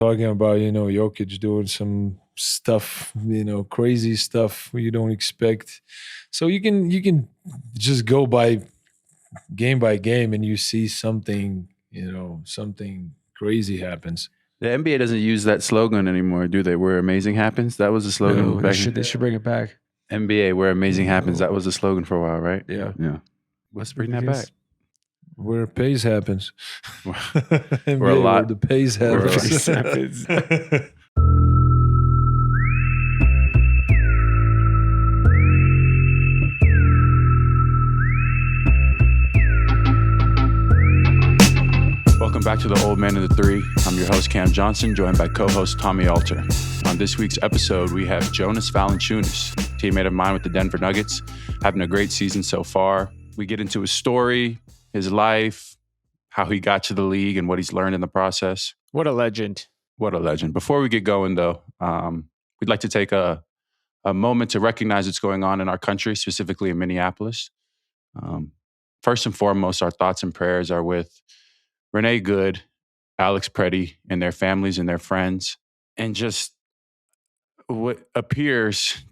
talking about, Jokic doing some stuff, crazy stuff you don't expect. So you can just go by game and you see something, something crazy happens. The NBA doesn't use that slogan anymore, do they? Where amazing happens. That was the slogan No, back they should bring it back. NBA, where amazing happens. That was the slogan for a while, right? Yeah. Yeah. Let's bring that back. Where pays happens. We're a NBA, lot. where the pays Where happens. the pays happens. Welcome back to the Old Man of the Three. I'm your host, Cam Johnson, joined by co-host Tommy Alter. On this week's episode, we have Jonas Valanciunas, teammate of mine with the Denver Nuggets, having a great season so far. We get into his story, his life, how he got to the league, and what he's learned in the process. What a legend. What a legend. Before we get going, though, we'd like to take a moment to recognize what's going on in our country, specifically in Minneapolis. First and foremost, our thoughts and prayers are with Renee Good, Alex Pretti, and their families and their friends, and just what appears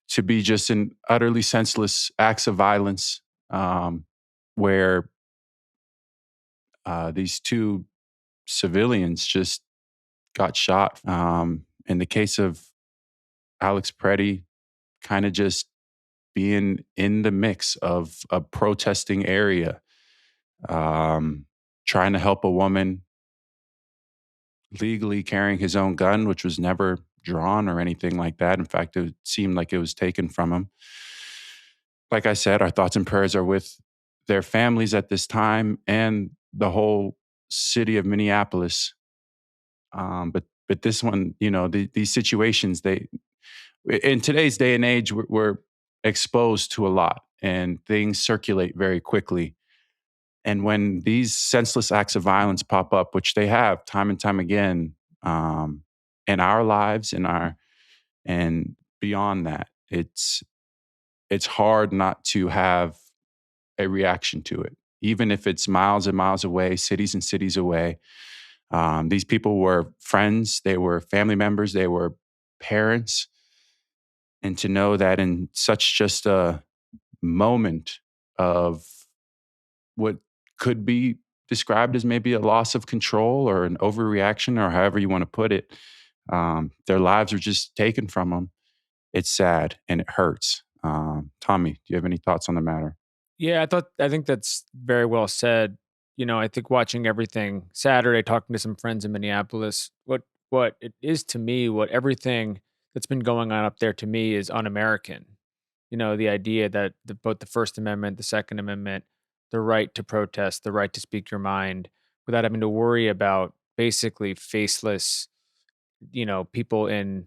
to be just an utterly senseless acts of violence, where these two civilians just got shot. In the case of Alex Pretti, kind of just being in the mix of a protesting area, trying to help a woman, legally carrying his own gun, which was never drawn or anything like that. In fact, it seemed like it was taken from him. Like I said, our thoughts and prayers are with their families at this time and the whole city of Minneapolis. But this one, these situations, in today's day and age, we're exposed to a lot and things circulate very quickly. And when these senseless acts of violence pop up, which they have time and time again, in our lives, and beyond that, it's hard not to have a reaction to it, even if it's miles and miles away, cities and cities away. These people were friends, they were family members, they were parents, and to know that in such just a moment of what could be described as maybe a loss of control or an overreaction or however you want to put it, their lives were just taken from them. It's sad and it hurts. Tommy, do you have any thoughts on the matter? Yeah, I think that's very well said. I think watching everything Saturday, talking to some friends in Minneapolis, what it is to me, what everything that's been going on up there to me is un-American. The idea that both the First Amendment, the Second Amendment, the right to protest, the right to speak your mind without having to worry about basically faceless, people in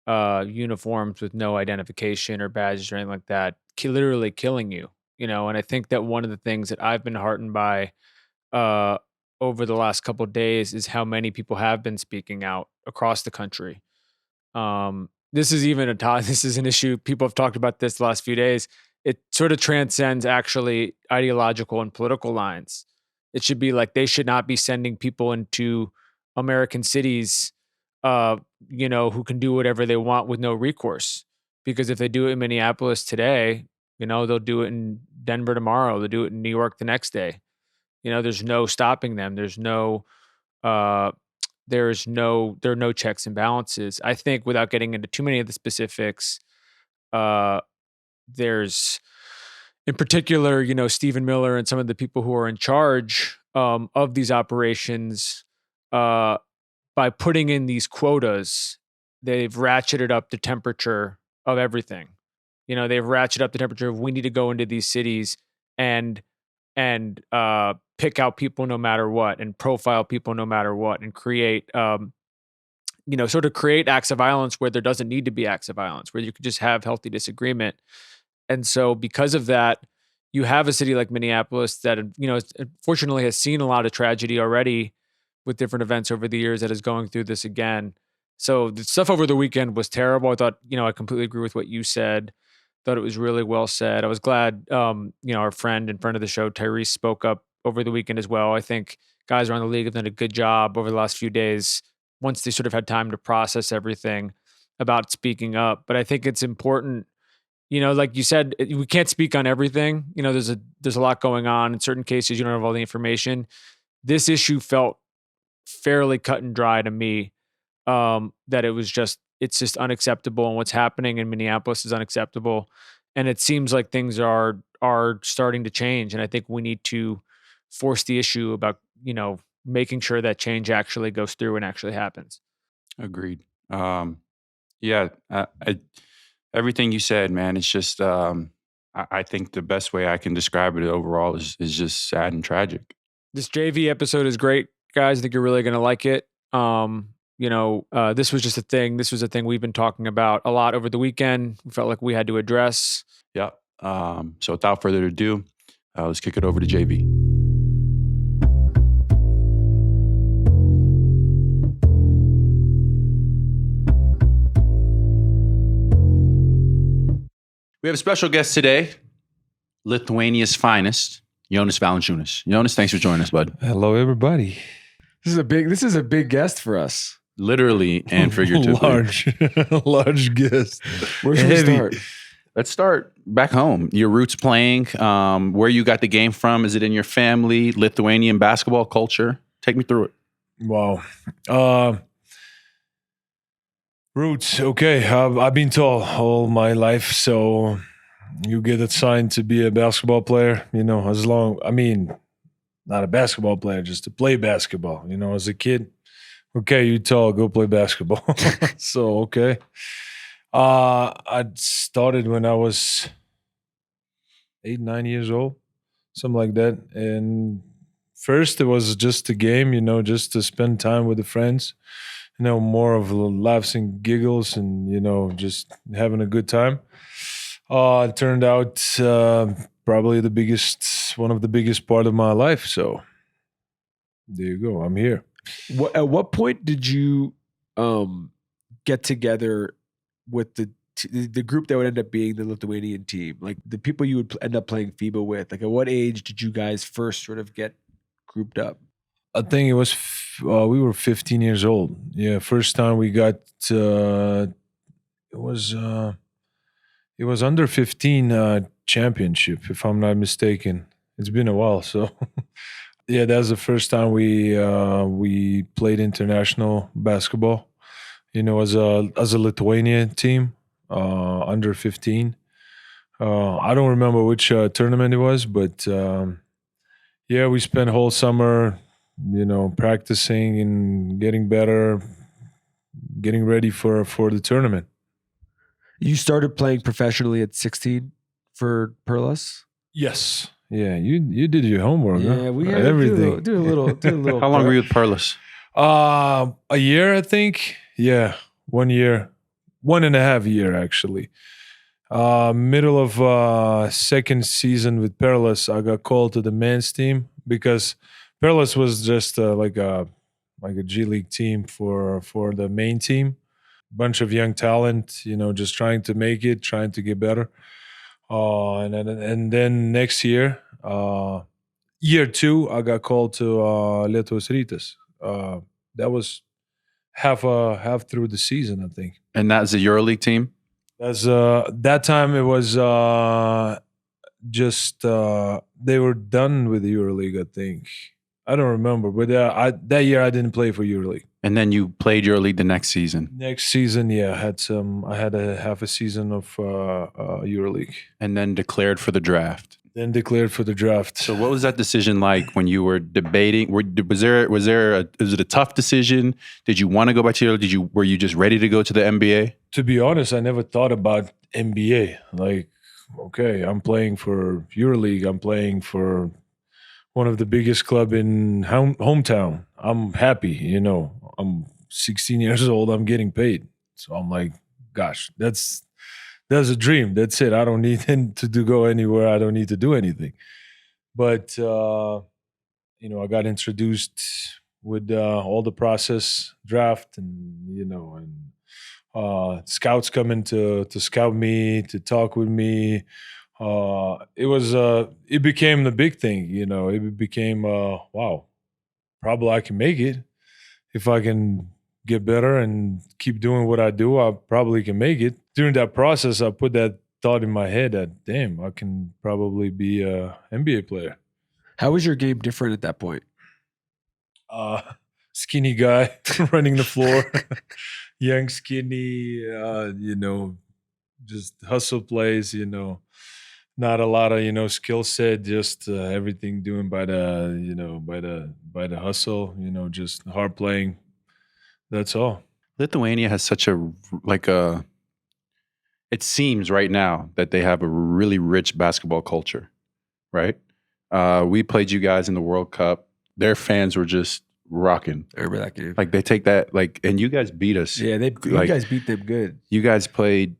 uniforms with no identification or badges or anything like that, literally killing you. And I think that one of the things that I've been heartened by uh, over the last couple of days is how many people have been speaking out across the country. This is even this is an issue. People have talked about this the last few days. It sort of transcends actually ideological and political lines. It should be like they should not be sending people into American cities, who can do whatever they want with no recourse. Because if they do it in Minneapolis today, they'll do it in Denver tomorrow. They'll do it in New York the next day. There's no stopping them. Uh, there are no checks and balances. I think without getting into too many of the specifics, there's in particular, Stephen Miller and some of the people who are in charge of these operations, by putting in these quotas, they've ratcheted up the temperature of everything. They've ratcheted up the temperature of we need to go into these cities and pick out people no matter what and profile people no matter what and create sort of create acts of violence where there doesn't need to be acts of violence, where you could just have healthy disagreement. And so because of that, you have a city like Minneapolis that, fortunately has seen a lot of tragedy already with different events over the years that is going through this again. So the stuff over the weekend was terrible. I thought, I completely agree with what you said. Thought it was really well said. I was glad, our friend and friend of the show, Tyrese, spoke up over the weekend as well. I think guys around the league have done a good job over the last few days once they sort of had time to process everything about speaking up. But I think it's important, like you said, we can't speak on everything. There's a lot going on. In certain cases, you don't have all the information. This issue felt fairly cut and dry to me, that it's just unacceptable, and what's happening in Minneapolis is unacceptable. And it seems like things are starting to change. And I think we need to force the issue about, making sure that change actually goes through and actually happens. Agreed. Yeah, everything you said, man, it's just, I think the best way I can describe it overall is just sad and tragic. This JV episode is great, guys. I think you're really going to like it. This was just a thing. This was a thing we've been talking about a lot over the weekend. We felt like we had to address. Yeah. So without further ado, let's kick it over to JV. We have a special guest today, Lithuania's finest, Jonas Valanciunas. Jonas, thanks for joining us, bud. Hello, everybody. This is a big guest for us. Literally and figuratively. large guest. Where should we start? Let's start back home. Your roots playing, where you got the game from. Is it in your family, Lithuanian basketball culture? Take me through it. Wow. Roots. Okay. I've been tall all my life, so you get assigned to be a basketball player, not a basketball player, just to play basketball, as a kid. Okay, you tall, go play basketball. So, okay. I started when I was 8, 9 years old, something like that. And first it was just a game, just to spend time with the friends, more of laughs and giggles and, just having a good time. It turned out probably one of the biggest part of my life. So there you go. I'm here. At what point did you get together with the group that would end up being the Lithuanian team? Like the people you would end up playing FIBA with? Like at what age did you guys first sort of get grouped up? I think it was we were 15 years old. Yeah, first time we got it was under 15 championship, if I'm not mistaken. It's been a while, so yeah, that's the first time we played international basketball. As a Lithuanian team, under 15. I don't remember which tournament it was, but yeah, we spent whole summer, practicing and getting better, getting ready for the tournament. You started playing professionally at 16 for Perlas? Yes. Yeah, you did your homework. Yeah, huh? we had everything. to do a little. How long were you with Perlas? A year, I think. Yeah, 1 year, 1.5 years actually. Middle of second season with Perlas, I got called to the men's team because Perlas was just like a G League team for the main team. Bunch of young talent, just trying to make it, trying to get better. And then next year, year 2, I got called to Lietuvos Rytas. That was half through the season, I think. And that's a EuroLeague team? That's that time it was just they were done with the EuroLeague, I think. I don't remember, but that year I didn't play for EuroLeague. And then you played EuroLeague the next season. Next season, yeah, I had a half a season of EuroLeague. And then declared for the draft. So what was that decision like when you were debating? Was it a tough decision? Did you want to go back to EuroLeague? Were you just ready to go to the NBA? To be honest, I never thought about NBA. Like, okay, I'm playing for EuroLeague. I'm playing for one of the biggest club in hometown. I'm happy, I'm 16 years old. I'm getting paid. So I'm like, gosh, that's a dream. That's it. I don't need to go anywhere. I don't need to do anything. But, I got introduced with all the process, draft and scouts coming to scout me, to talk with me. It became the big thing, it became, wow, probably I can make it if I can get better and keep doing what I do, I probably can make it. During that process, I put that thought in my head that, damn, I can probably be a NBA player. How was your game different at that point? Skinny guy running the floor, young, skinny, just hustle plays, not a lot of, skill set, just everything doing by the hustle, just hard playing. That's all. Lithuania has such it seems right now that they have a really rich basketball culture, right? We played you guys in the World Cup. Their fans were just rocking. I remember that game. Like they take that, and you guys beat us. Yeah, you guys beat them good. You guys played,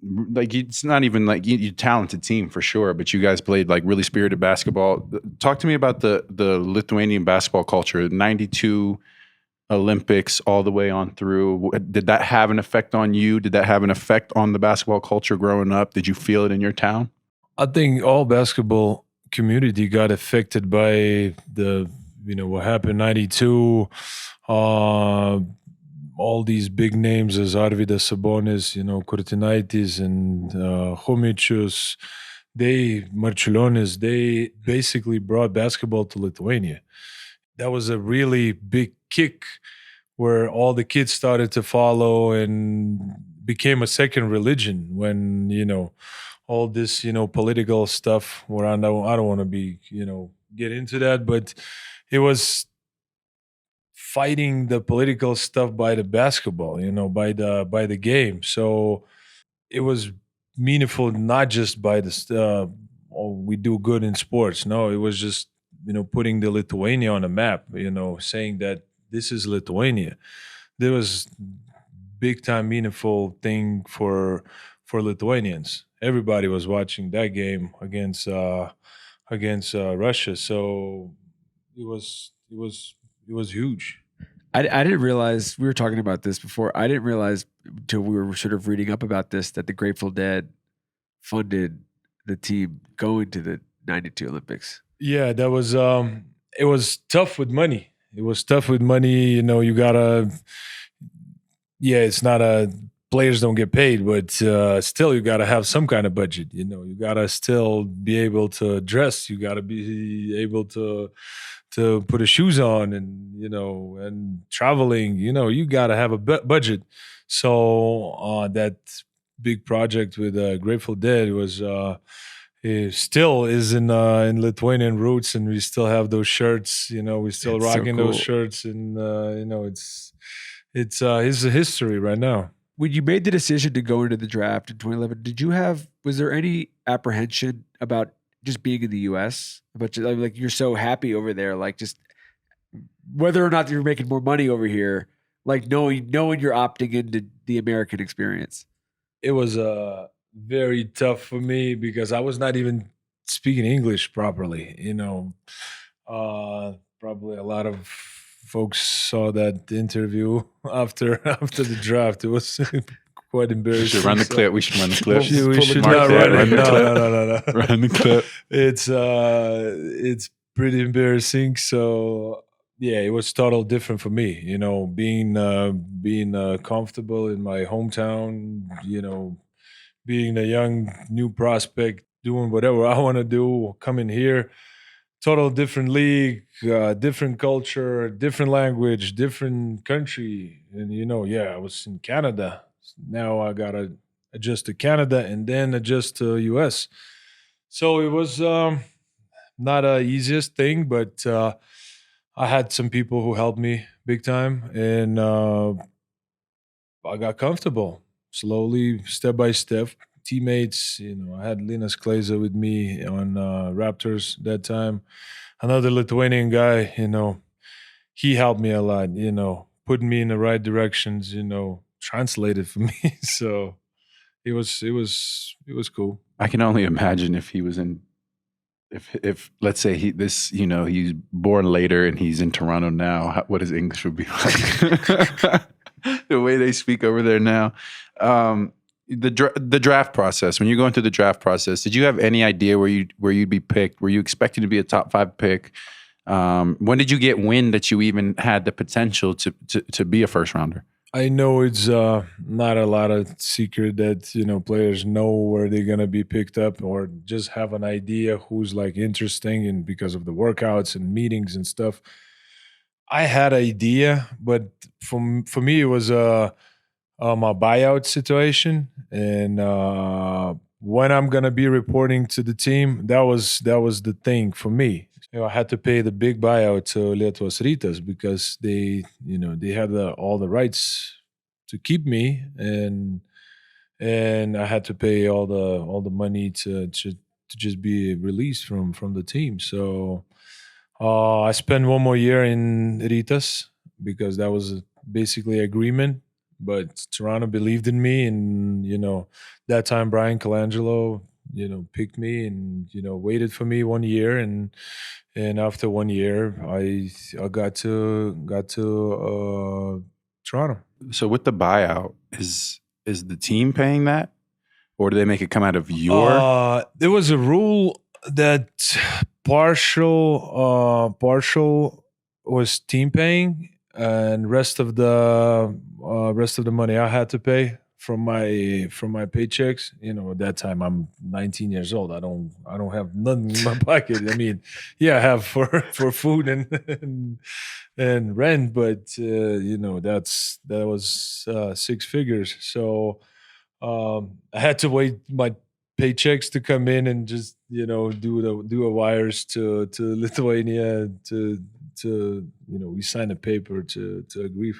it's not even like you're a talented team for sure, but you guys played like really spirited basketball. Talk to me about the Lithuanian basketball culture, 92 Olympics all the way on through. Did that have an effect on you? Did that have an effect on the basketball culture growing up? Did you feel it in your town? I think all basketball community got affected by what happened 92. All these big names as Arvydas Sabonis, Kurtinaitis and Homicius, Marčiulionis, they basically brought basketball to Lithuania. That was a really big kick where all the kids started to follow and became a second religion when, all this, political stuff where I don't want to be, get into that, but it was fighting the political stuff by the basketball, by the game. So it was meaningful, not just by the we do good in sports. No, it was just, putting the Lithuania on the map, saying that this is Lithuania. There was big time meaningful thing for Lithuanians. Everybody was watching that game against Russia. So it was huge. I didn't realize, we were talking about this before, I didn't realize until we were sort of reading up about this that the Grateful Dead funded the team going to the 92 Olympics. Yeah, that was it was tough with money. You gotta, it's not players don't get paid, but still you gotta have some kind of budget. You gotta still be able to dress. You gotta be able to put the shoes on and, and traveling, you gotta have a budget. So that big project with Grateful Dead was it still is in Lithuanian roots, and we still have those shirts. We still rocking those shirts, and it's a history right now. When you made the decision to go into the draft in 2011, was there any apprehension about just being in the U.S.? But like you're so happy over there, like just whether or not you're making more money over here, like knowing you're opting into the American experience? It was very tough for me because I was not even speaking English properly. Probably a lot of folks saw that interview after the draft. It was quite embarrassing. We should run the clip. We should run the clip. We should not run it. No. Run the clip. It's pretty embarrassing. So yeah, it was total different for me. Being comfortable in my hometown. Being a young new prospect, doing whatever I want to do, coming here, total different league, different culture, different language, different country, and I was in Canada. Now I gotta adjust to Canada and then adjust to US. So it was not the easiest thing, but I had some people who helped me big time, and I got comfortable slowly, step by step. Teammates, I had Linas Kleiza with me on Raptors that time. Another Lithuanian guy, he helped me a lot, putting me in the right directions, translated for me. So it was cool. I can only imagine if he was if let's say he's born later and he's in Toronto now, what his English would be like. The way they speak over there now. The draft process, when you're going through the draft process, did you have any idea where you'd be picked? Were you expecting to be a top 5 pick? When did you get wind that you even had the potential to be a first rounder? I know it's not a lot of secret that players know where they're gonna be picked up, or just have an idea who's like interesting, and because of the workouts and meetings and stuff. I had an idea, but for me it was a buyout situation, and when I'm gonna be reporting to the team, that was the thing for me. I had to pay the big buyout to Lietuvos Rytas because they had all the rights to keep me, and I had to pay all the money to just be released from the team. So I spent one more year in Rytas because that was basically agreement. But Toronto believed in me, and that time Brian Colangelo picked me, and waited for me 1 year, and after 1 year I got to Toronto. So with the buyout, is the team paying that, or do they make it come out of your? There was a rule that partial was team paying, and rest of the money I had to pay from my paychecks. At that time I'm 19 years old. I don't have nothing in my pocket. I mean, yeah, I have for food and rent, but that was 6 figures. So I had to wait my paychecks to come in and just do a wires to Lithuania to we signed a paper to agree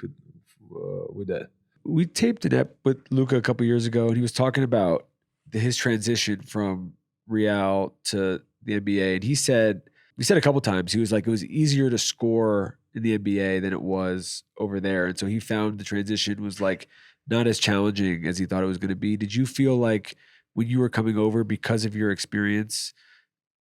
with that. We taped an ep with Luca a couple years ago, and he was talking about his transition from Real to the NBA. And he said a couple times, he was like, it was easier to score in the NBA than it was over there. And so he found the transition was like not as challenging as he thought it was going to be. Did you feel like when you were coming over, because of your experience,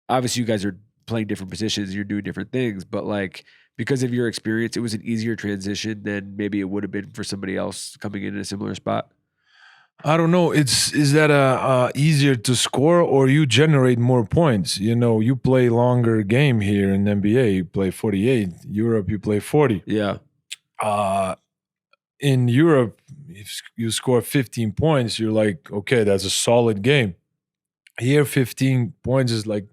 obviously you guys are playing different positions, you're doing different things, but like because of your experience, it was an easier transition than maybe it would have been for somebody else coming in a similar spot? I don't know. Is that easier to score, or you generate more points? You play longer game here in NBA. You play 48. Europe, you play 40. Yeah. In Europe, if you score 15 points, you're like, okay, that's a solid game. Here, 15 points is like,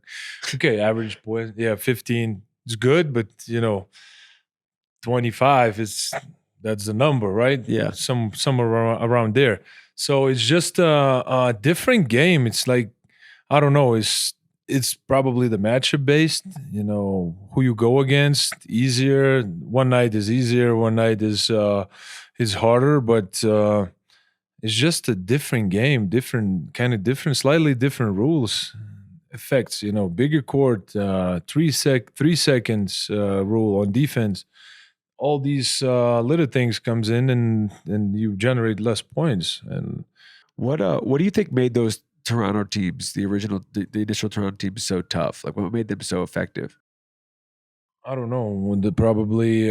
okay, average point. Yeah, 15 is good, but 25 that's the number, right? Yeah. Somewhere around there. So it's just a different game. It's like, I don't know. It's probably the matchup based. Who you go against. Easier. One night is easier. One night is harder. But it's just a different game. Different, slightly different rules. Effects. Bigger court. 3 seconds rule on defense. All these little things comes in, and you generate less points. And what do you think made those Toronto teams, the initial Toronto teams, so tough? Like, what made them so effective? I don't know. When probably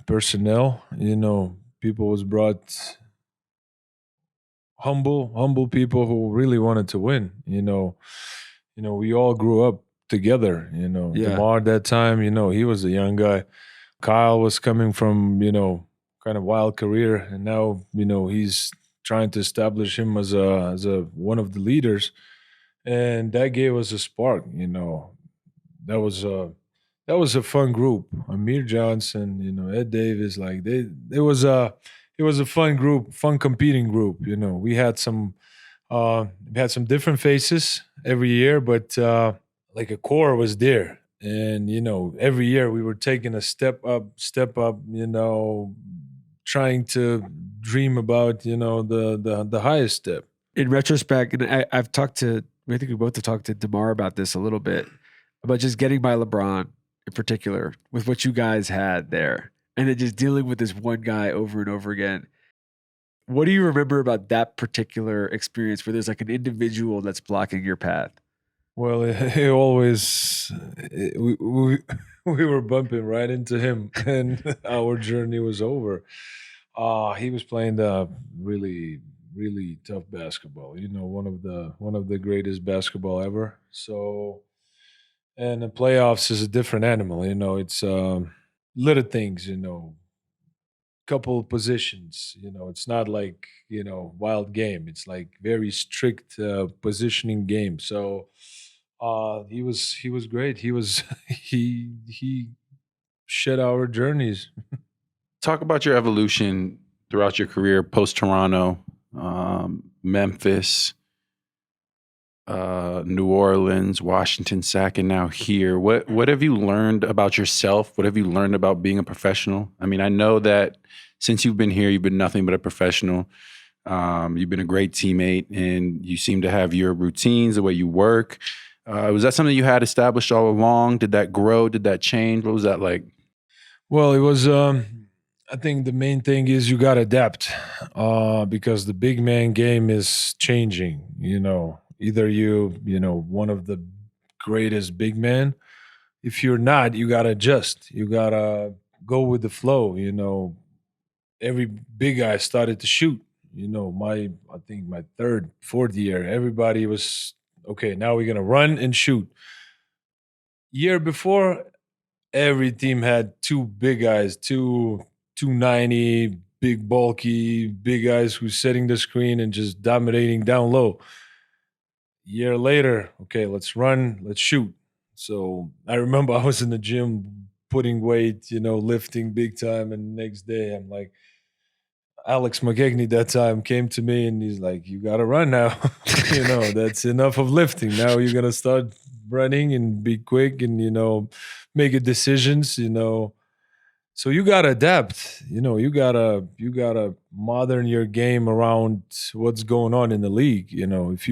personnel. People was brought humble people who really wanted to win. We all grew up together. Yeah. DeMar that time. He was a young guy. Kyle was coming from, kind of wild career, and now, he's trying to establish him as a one of the leaders, and that gave us a spark. That was a fun group. Amir Johnson, Ed Davis, like it was a fun group, fun competing group. We had some different faces every year, but like a core was there. And every year we were taking a step up, trying to dream about the highest step. In retrospect, and I think we both have talked to DeMar about this a little bit, about just getting by LeBron in particular with what you guys had there, and then just dealing with this one guy over and over again. What do you remember about that particular experience where there's like an individual that's blocking your path? Well, he always we were bumping right into him, and our journey was over. He was playing the really, really tough basketball. One of the greatest basketball ever. So And the playoffs is a different animal. It's little things. Couple of positions. It's not like wild game. It's like very strict positioning game. So he was great. He was he shed our journeys. Talk about your evolution throughout your career, post Toronto, Memphis, New Orleans, Washington, Sac, and now here. What have you learned about yourself? What have you learned about being a professional? I mean, I know that since you've been here, you've been nothing but a professional. You've been a great teammate, and you seem to have your routines, the way you work. Was that something you had established all along? Did that grow? Did that change? What was that like? Well, it was. I think the main thing is you got to adapt, because the big man game is changing. Either one of the greatest big men. If you're not, you gotta adjust. You gotta go with the flow. Every big guy started to shoot. I think my third, fourth year, everybody was okay. Now we're gonna run and shoot. Year before, every team had two big guys, 290, big bulky, big guys who's setting the screen and just dominating down low. Year later, okay, let's run, let's shoot. So I remember I was in the gym putting weight, lifting big time, and the next day I'm like, Alex McKegney that time came to me and he's like, "You got to run now. That's enough of lifting. Now you're gonna start running and be quick and make decisions. So you gotta adapt. You gotta modern your game around what's going on in the league. If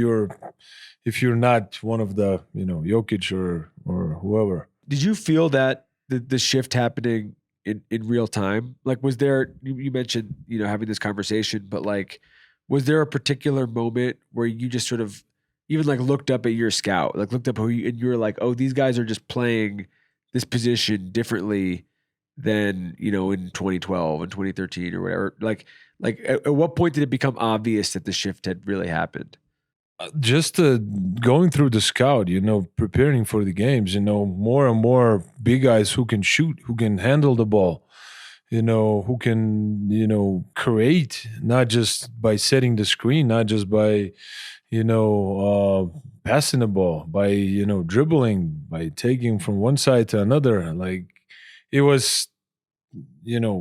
you're not one of the Jokic or whoever. Did you feel that the shift happening in real time? Like, was there, you mentioned, having this conversation, but like, was there a particular moment where you just sort of even like looked up at your scout, like looked up and you were like, oh, these guys are just playing this position differently than, in 2012 and 2013 or whatever? Like at what point did it become obvious that the shift had really happened? Just going through the scout, preparing for the games, more and more big guys who can shoot, who can handle the ball, who can, create, not just by setting the screen, not just by, passing the ball, by, dribbling, by taking from one side to another. Like it was,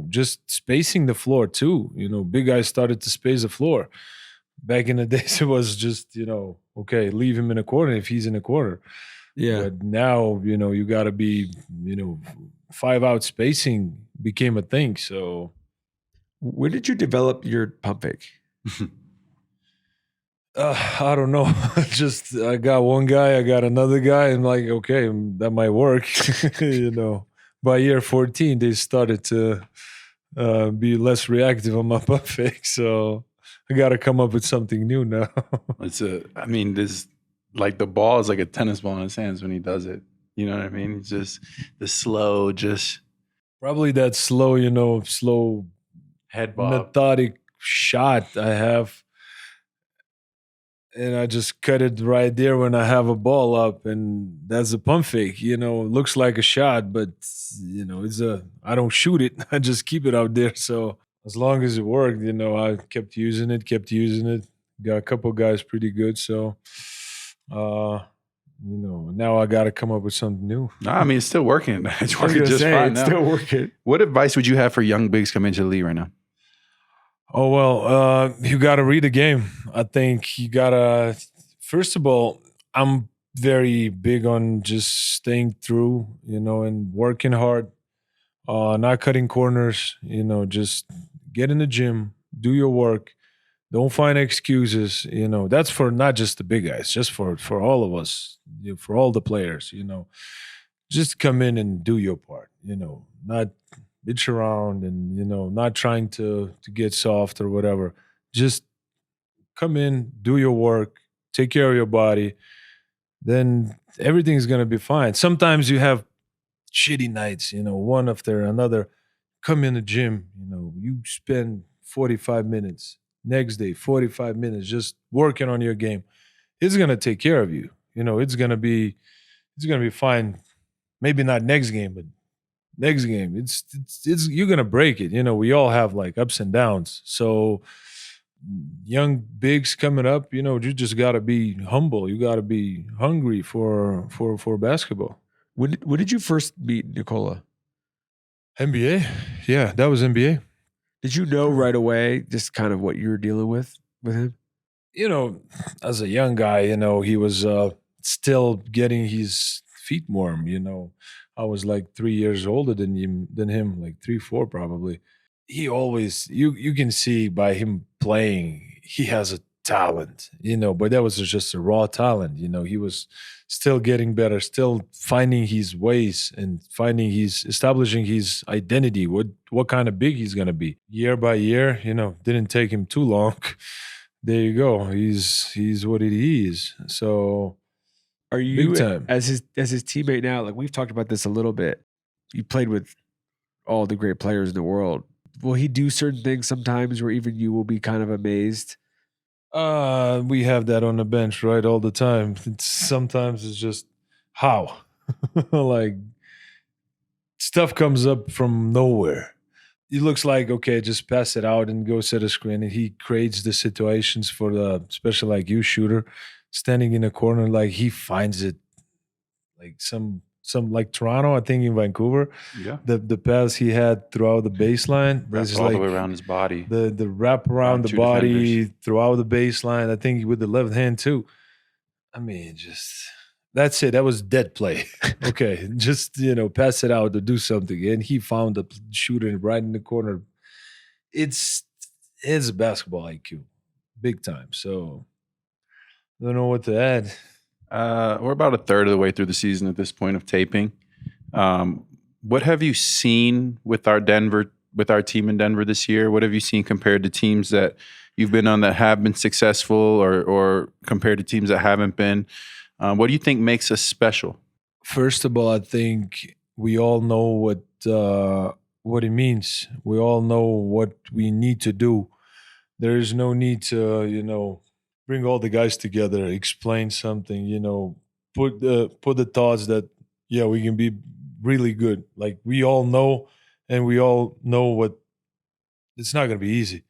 just spacing the floor too. Big guys started to space the floor. Back in the days, it was just, okay, leave him in a corner if he's in a corner. Yeah. But now, you got to be, 5-out spacing became a thing. So when did you develop your pump fake? I don't know. Just I got one guy, I got another guy, and like, okay, that might work. By year 14, they started to be less reactive on my pump fake. So I got to come up with something new now. This like the ball is like a tennis ball in his hands when he does it. You know what I mean? It's just the slow, just probably that slow, slow head bob, methodic shot I have. And I just cut it right there when I have a ball up, and that's a pump fake. It looks like a shot, but I don't shoot it. I just keep it out there. So as long as it worked, I kept using it. Got a couple guys pretty good. So, now I got to come up with something new. No, it's still working. It's working just fine now. It's still working. What advice would you have for young bigs coming into the league right now? Oh, well, you got to read the game. I think you got to, first of all, I'm very big on just staying through, and working hard, not cutting corners, just get in the gym, do your work. Don't find excuses, that's for not just the big guys, just for all of us, for all the players, just come in and do your part, not bitch around and, not trying to get soft or whatever. Just come in, do your work, take care of your body, then everything's going to be fine. Sometimes you have shitty nights, one after another. Come in the gym, you spend 45 minutes. Next day, 45 minutes just working on your game. It's going to take care of you. It's going It's gonna be fine. Maybe not next game, but next game, it's you're gonna break it. We all have like ups and downs. So young bigs coming up, you just gotta be humble. You gotta be hungry for basketball. When did you first meet Nikola? NBA, yeah, that was NBA. Did you know right away just kind of what you were dealing with him? As a young guy, he was still getting his feet warm. I was like 3 years older than him, like 3, 4 probably. He always you can see by him playing, he has a talent, but that was just a raw talent. He was still getting better, still finding his ways and establishing his identity, what kind of big he's gonna be year by year. Didn't take him too long. There you go. He's what he is. So Are you big time. as his teammate now? Like we've talked about this a little bit. You played with all the great players in the world. Will he do certain things sometimes where even you will be kind of amazed? We have that on the bench, right, all the time. Sometimes it's just how, like stuff comes up from nowhere. It looks like, okay, just pass it out and go set a screen, and he creates the situations for the special like you shooter standing in a corner. Like he finds it, like some like Toronto, I think in Vancouver. Yeah. The pass he had throughout the baseline, Wrapped all the way around his body. The wrap around the two body defenders. throughout the baseline. I think with the left hand too. I mean, just that's it. That was dead play. Okay, just pass it out or do something. And he found the shooter right in the corner. It's basketball IQ, big time. So I don't know what to add. We're about a third of the way through the season at this point of taping. What have you seen with our team in Denver this year? What have you seen compared to teams that you've been on that have been successful, or compared to teams that haven't been? What do you think makes us special? First of all, I think we all know what it means. We all know what we need to do. There is no need to, bring all the guys together, explain something, put the thoughts that, yeah, we can be really good. Like we all know, and we all know what it's not going to be easy.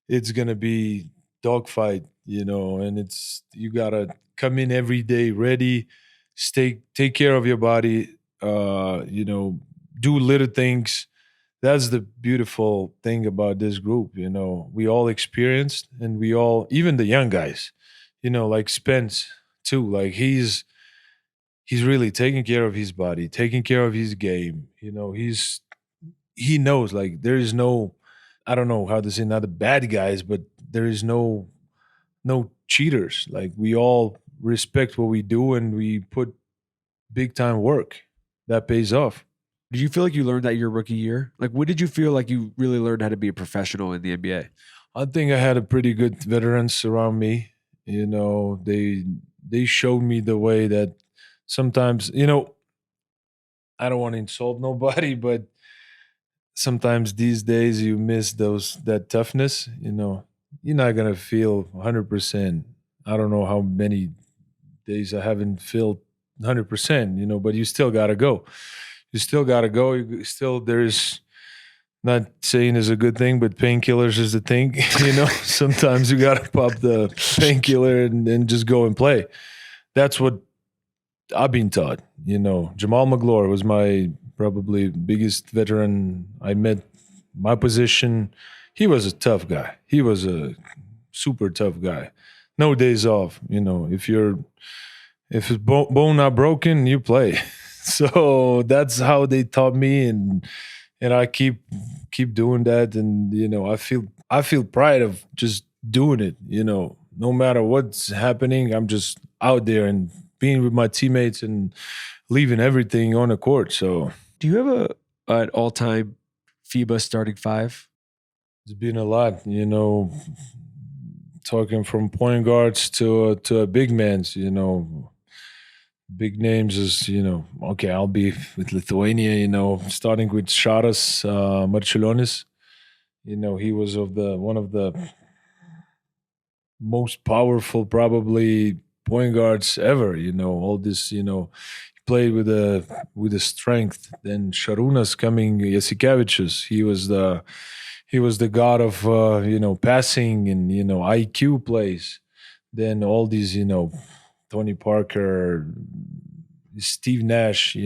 It's going to be dogfight, and you got to come in every day ready, take care of your body, do little things. That's the beautiful thing about this group. We all experienced, and we all, even the young guys, like Spence too. Like he's really taking care of his body, taking care of his game. He knows, like there is no, I don't know how to say, not the bad guys, but there is no cheaters. Like we all respect what we do, and we put big time work that pays off. Did you feel like you learned that your rookie year? Like when did you feel like you really learned how to be a professional in the NBA? I think I had a pretty good veterans around me. They showed me the way that sometimes, I don't want to insult nobody, but sometimes these days you miss that toughness. You're not gonna feel 100%. I don't know how many days I haven't felt 100%. But you still gotta go. You still gotta go. There's, not saying is a good thing, but painkillers is the thing. Sometimes you gotta pop the painkiller and just go and play. That's what I've been taught. Jamal McGlure was my probably biggest veteran I met. My position, he was a tough guy. He was a super tough guy. No days off. If it's bone not broken, you play. So that's how they taught me, and I keep doing that. And I feel pride of just doing it. No matter what's happening, I'm just out there and being with my teammates and leaving everything on the court. So, do you have an all-time FIBA starting five? It's been a lot, talking from point guards to big men's, big names is, okay, I'll be with Lithuania, starting with Šaras Marčiulionis. He was one of the most powerful, probably, point guards ever. All this, he played with a strength. Then Šarūnas coming, Jasikevičius, he was the god of passing and IQ plays. Then all these Tony Parker, Steve Nash,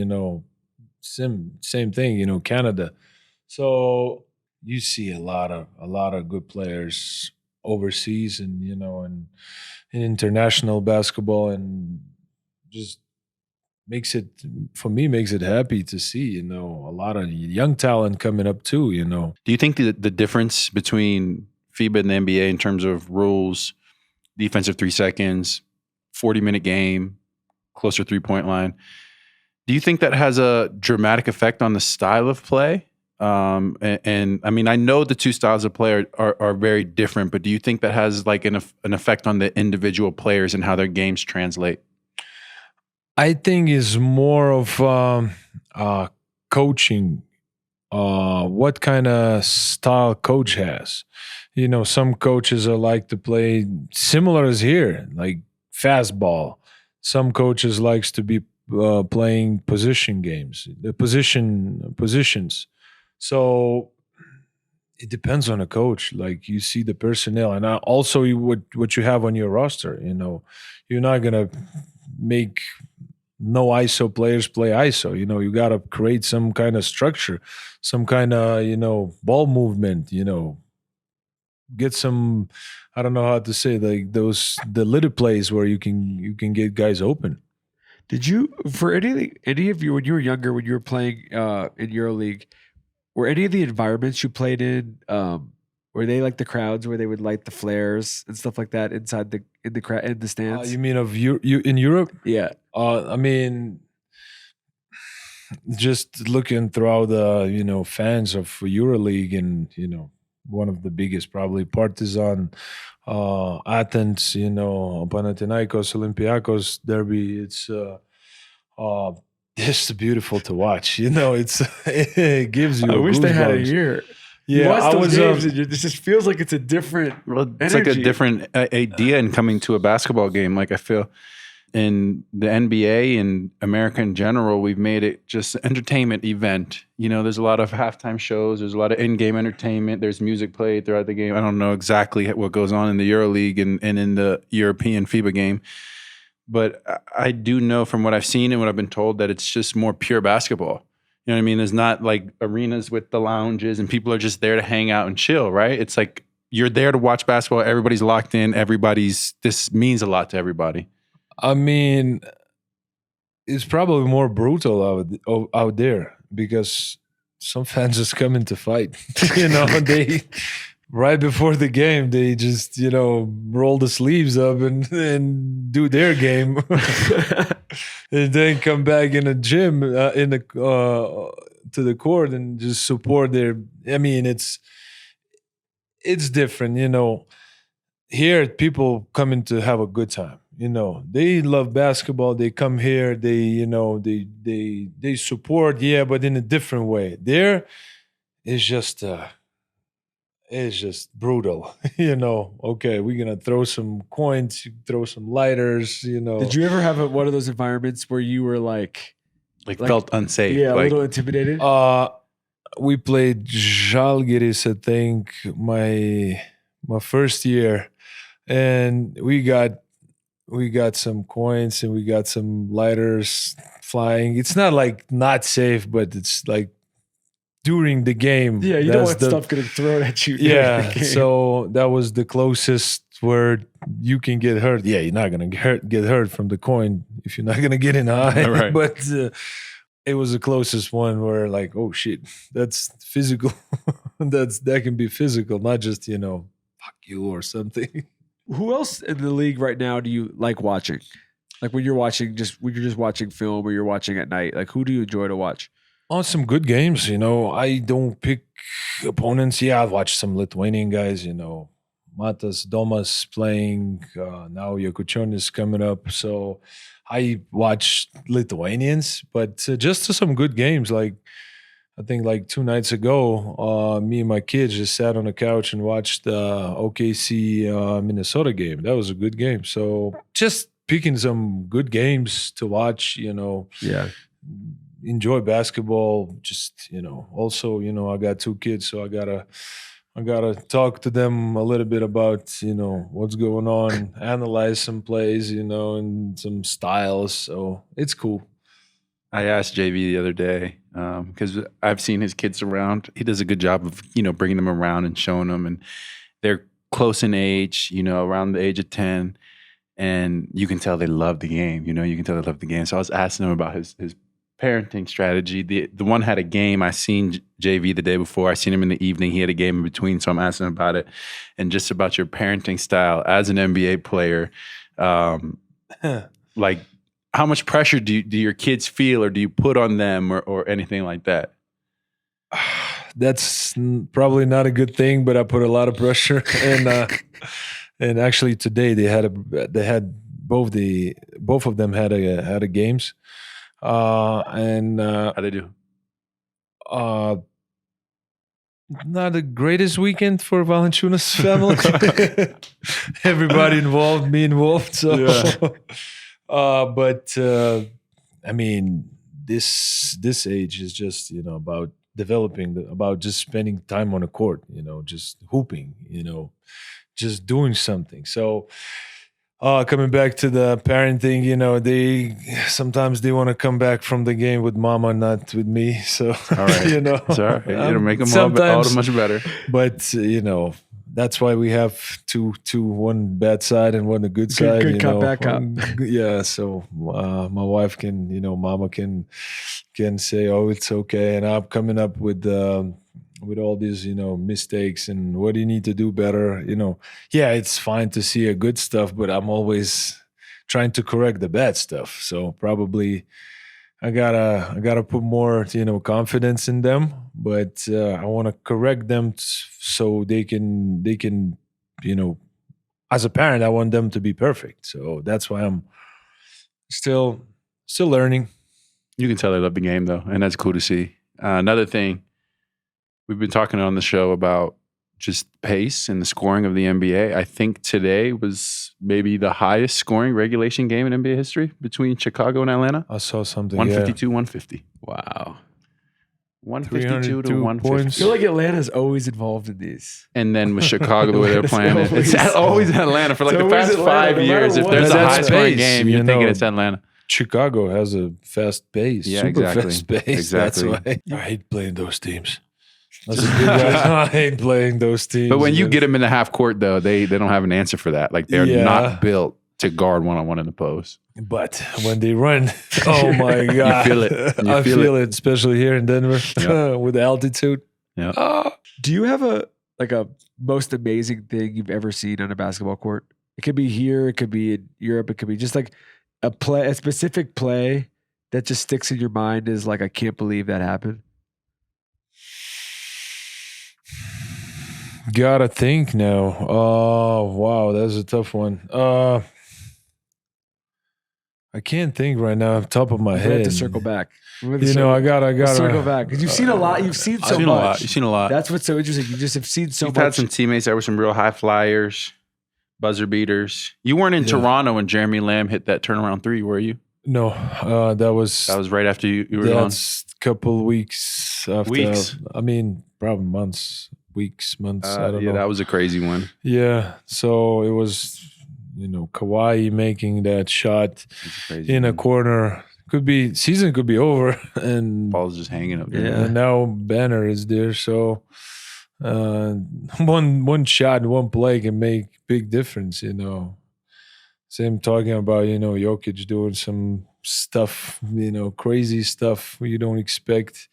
same thing, Canada. So you see a lot of good players overseas and and in international basketball, and just makes it happy to see a lot of young talent coming up too. Do you think the difference between FIBA and the NBA in terms of rules, defensive 3 seconds, 40-minute game, closer 3-point line, do you think that has a dramatic effect on the style of play? And I mean, I know the two styles of play are very different, but do you think that has like an effect on the individual players and how their games translate? I think it's more of coaching. What kind of style coach has? Some coaches are like to play similar as here, like fastball. Some coaches likes to be playing position games, the positions. So it depends on a coach. Like you see the personnel, and also what you have on your roster. You're not gonna make no ISO players play ISO. You got to create some kind of structure, some kind of ball movement. Get some, I don't know how to say, like the little plays where you can get guys open. Did you, for any of you when you were younger, when you were playing in EuroLeague, were any of the environments you played in, were they like the crowds where they would light the flares and stuff like that inside in the stands? You mean of you in Europe? Yeah. I mean, just looking throughout the fans of EuroLeague, and one of the biggest probably Partizan, Athens, Panathinaikos, Olympiacos derby. It's just beautiful to watch. It gives you. I wish they had it here. Yeah, I was. It just feels like it's a different. Well, it's like a different idea in coming to a basketball game. Like I feel in the NBA and America in general, we've made it just an entertainment event. There's a lot of halftime shows. There's a lot of in-game entertainment. There's music played throughout the game. I don't know exactly what goes on in the EuroLeague and in the European FIBA game. But I do know from what I've seen and what I've been told that it's just more pure basketball. You know what I mean? There's not like arenas with the lounges and people are just there to hang out and chill, right? It's like you're there to watch basketball. Everybody's locked in. This means a lot to everybody. I mean, it's probably more brutal out there because some fans just come in to fight. They right before the game, they just roll the sleeves up and do their game, and then come back in the gym to the court and just support their. I mean, it's different. Here people come in to have a good time. They love basketball. They come here. They they support. Yeah, but in a different way. There, it's just brutal. Okay, we're gonna throw some coins, throw some lighters. Did you ever have one of those environments where you were like felt unsafe? Yeah, a little intimidated. We played Žalgiris, I think, my first year, and we got some coins and we got some lighters flying. It's not like not safe, but it's like during the game. Yeah, you don't want stuff getting thrown at you. Yeah, so that was the closest where you can get hurt. Yeah, you're not gonna get hurt from the coin if you're not gonna get in the eye. Right. But it was the closest one where like, oh shit, that's physical. that can be physical, not just fuck you or something. Who else in the league right now do you like watching? Like when you're just watching film or you're watching at night, like who do you enjoy to watch? On some good games, I don't pick opponents. Yeah, I've watched some Lithuanian guys, Matas Domas playing, now Jokic is coming up. So I watch Lithuanians, but just to some good games. Like I think like 2 nights ago, me and my kids just sat on the couch and watched the OKC Minnesota game. That was a good game. So just picking some good games to watch. Yeah. Enjoy basketball. Just also I got 2 kids, so I gotta talk to them a little bit about what's going on, analyze some plays, and some styles. So it's cool. I asked JV the other day because I've seen his kids around. He does a good job of bringing them around and showing them, and they're close in age, around the age of 10, and you can tell they love the game. You can tell they love the game. So I was asking him about his parenting strategy. The one had a game. I seen JV the day before. I seen him in the evening. He had a game in between. So I'm asking him about it and just about your parenting style as an NBA player. Like, how much pressure do your kids feel, or do you put on them, or anything like that? That's probably not a good thing, but I put a lot of pressure. And actually today they had both of them had a games. And How they do? Not the greatest weekend for Valanciunas family. Everybody involved, me involved. So, but I mean, this age is just about developing, about just spending time on a court. Just hooping. Just doing something. So. Coming back to the parenting, they sometimes they want to come back from the game with mama, not with me. So, all right. It's all right. It'll make them all the much better. But that's why we have two, one bad side and one the good side. Good cop, bad cop. Yeah. So my wife can, mama can say, "Oh, it's okay," and I'm coming up with all these, mistakes and what do you need to do better? Yeah, it's fine to see a good stuff, but I'm always trying to correct the bad stuff. So probably I gotta put more, confidence in them, but I want to correct them so they can, as a parent, I want them to be perfect. So that's why I'm still learning. You can tell they love the game though, and that's cool to see. Another thing, we've been talking on the show about just pace and the scoring of the NBA. I think today was maybe the highest scoring regulation game in NBA history between Chicago and Atlanta. I saw something. 152, 150. Wow. 152 to 150. I feel like Atlanta's always involved in these. And then with Chicago, the way they're playing it, it's always Atlanta for like the past Atlanta, 5 years. If there's a high scoring game, you're thinking it's Atlanta. Chicago has a fast pace. Yeah, super exactly. fast pace. Exactly. That's why I hate playing those teams. That's a good I hate playing those teams. But when you get them in the half court, though, they don't have an answer for that. Like they're not built to guard one-on-one in the post. But when they run, oh my God. You feel it. I feel it, especially here in Denver with the altitude. Yeah. Do you have a most amazing thing you've ever seen on a basketball court? It could be here, it could be in Europe, it could be just like a specific play that just sticks in your mind is like, I can't believe that happened. Gotta think now. Oh wow, that's a tough one. I can't think right now off the top of my head. I have to circle back. I gotta circle back because you've seen a lot. You've seen so much. You've seen a lot. That's what's so interesting. You just have seen so You've much. had some teammates that were some real high flyers, buzzer beaters. You weren't in Toronto when Jeremy Lamb hit that turnaround three, were you? No, that was right after you were gone. That's a couple weeks after. Weeks? I mean, probably months. Months. I don't know. That was a crazy one. Yeah. So it was, Kawhi making that shot in a corner. Season could be over, and ball's just hanging up there. Yeah. And now Banner is there. So one shot, one play can make big difference. Same talking about Jokic doing some stuff, crazy stuff you don't expect.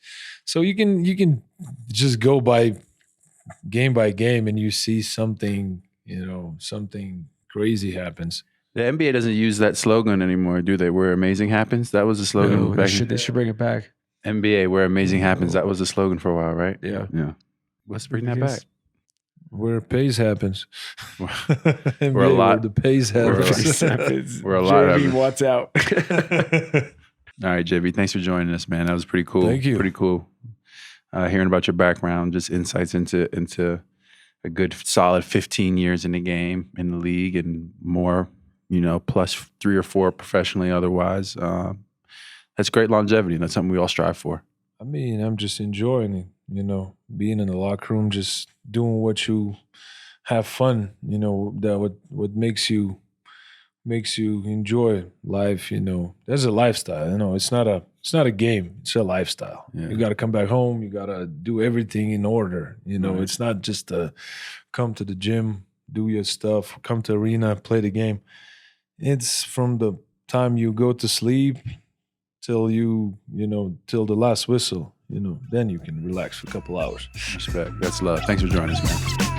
So you can just go by game, and you see something, something crazy happens. The NBA doesn't use that slogan anymore, do they? Where amazing happens? That was the slogan. No, they should bring it back. NBA, where amazing happens. That was the slogan for a while, right? Yeah. Let's bring that back. Where pace happens. We're a lot. Where the pace happens. We're a lot. JB, what's out? All right, JB, thanks for joining us, man. That was pretty cool. Thank you. Pretty cool. Hearing about your background, just insights into a good solid 15 years in the game, in the league, and more plus 3 or 4 professionally otherwise. That's great longevity. That's something we all strive for. I mean, I'm just enjoying it, being in the locker room, just doing what you have fun, that what makes you enjoy life, There's a lifestyle, it's not a game, it's a lifestyle. Yeah. You got to come back home, you got to do everything in order, Right. It's not just to come to the gym, do your stuff, come to arena, play the game. It's from the time you go to sleep till till the last whistle, then you can relax for a couple hours. Respect. That's love. Thanks for joining us, man.